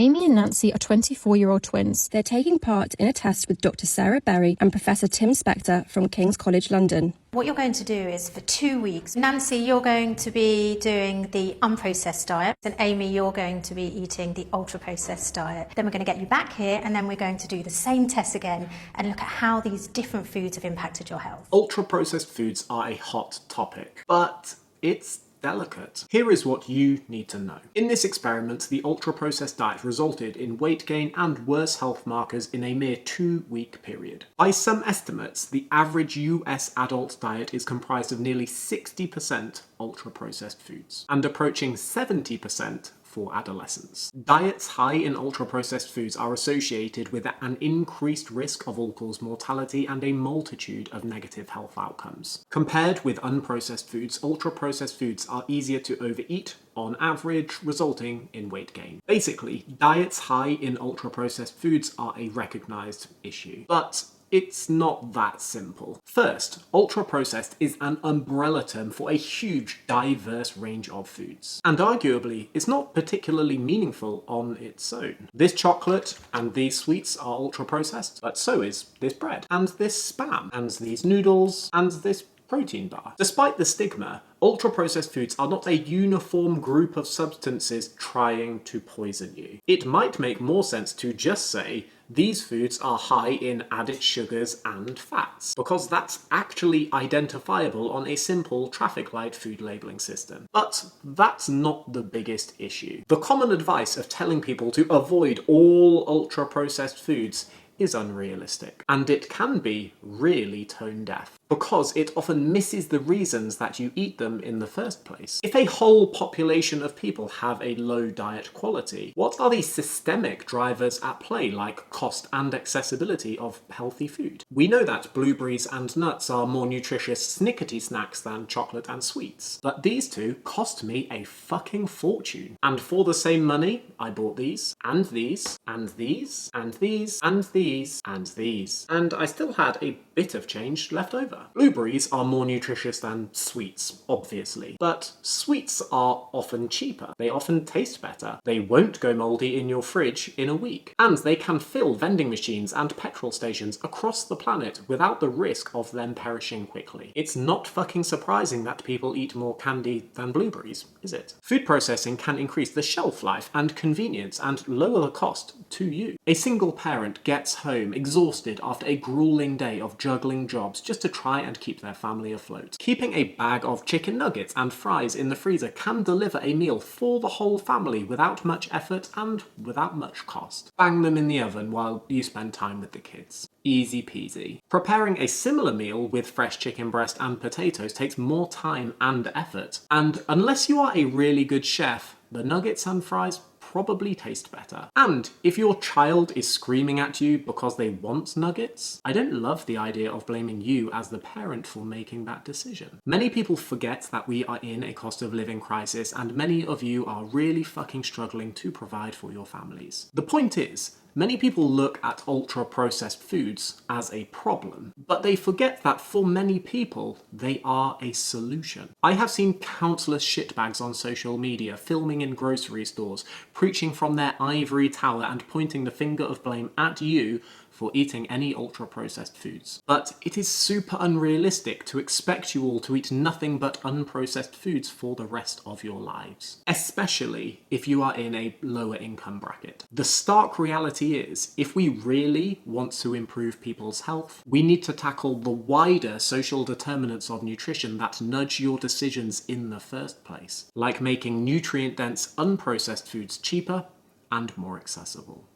Amy and Nancy are 24-year-old twins. They're taking part in a test with Dr. Sarah Berry and Professor Tim Spector from King's College London. What you're going to do is for 2 weeks, Nancy, you're going to be doing the unprocessed diet, and Amy, you're going to be eating the ultra-processed diet. Then we're going to get you back here, and then we're going to do the same test again and look at how these different foods have impacted your health. Ultra-processed foods are a hot topic, but it's delicate. Here is what you need to know. In this experiment, the ultra-processed diet resulted in weight gain and worse health markers in a mere 2-week period. By some estimates, the average US adult diet is comprised of nearly 60% ultra-processed foods and approaching 70% for adolescents. Diets high in ultra-processed foods are associated with an increased risk of all-cause mortality and a multitude of negative health outcomes. Compared with unprocessed foods, ultra-processed foods are easier to overeat, on average, resulting in weight gain. Basically, diets high in ultra-processed foods are a recognised issue. But it's not that simple. First, ultra-processed is an umbrella term for a huge, diverse range of foods. And arguably, it's not particularly meaningful on its own. This chocolate and these sweets are ultra-processed, but so is this bread, and this Spam, and these noodles, and this protein bar. Despite the stigma, ultra-processed foods are not a uniform group of substances trying to poison you. It might make more sense to just say, these foods are high in added sugars and fats, because that's actually identifiable on a simple traffic light food labelling system. But that's not the biggest issue. The common advice of telling people to avoid all ultra-processed foods is unrealistic, and it can be really tone deaf, because it often misses the reasons that you eat them in the first place. If a whole population of people have a low diet quality, what are the systemic drivers at play, like cost and accessibility of healthy food? We know that blueberries and nuts are more nutritious snickety snacks than chocolate and sweets, but these two cost me a fucking fortune. And for the same money, I bought these, and these, and these, and these, and these, and these, and I still had a bit of change left over. Blueberries are more nutritious than sweets, obviously, but sweets are often cheaper. They often taste better. They won't go mouldy in your fridge in a week, and they can fill vending machines and petrol stations across the planet without the risk of them perishing quickly. It's not fucking surprising that people eat more candy than blueberries, is it? Food processing can increase the shelf life and convenience and lower the cost to you. A single parent gets home exhausted after a grueling day of juggling jobs just to try and keep their family afloat. Keeping a bag of chicken nuggets and fries in the freezer can deliver a meal for the whole family without much effort and without much cost. Bang them in the oven while you spend time with the kids. Easy peasy. Preparing a similar meal with fresh chicken breast and potatoes takes more time and effort, and unless you are a really good chef, the nuggets and fries probably taste better. And if your child is screaming at you because they want nuggets, I don't love the idea of blaming you as the parent for making that decision. Many people forget that we are in a cost of living crisis, and many of you are really fucking struggling to provide for your families. The point is, many people look at ultra-processed foods as a problem, but they forget that for many people, they are a solution. I have seen countless shitbags on social media filming in grocery stores, preaching from their ivory tower and pointing the finger of blame at you for eating any ultra-processed foods. But it is super unrealistic to expect you all to eat nothing but unprocessed foods for the rest of your lives, especially if you are in a lower income bracket. The stark reality is, if we really want to improve people's health, we need to tackle the wider social determinants of nutrition that nudge your decisions in the first place, like making nutrient-dense unprocessed foods cheaper and more accessible.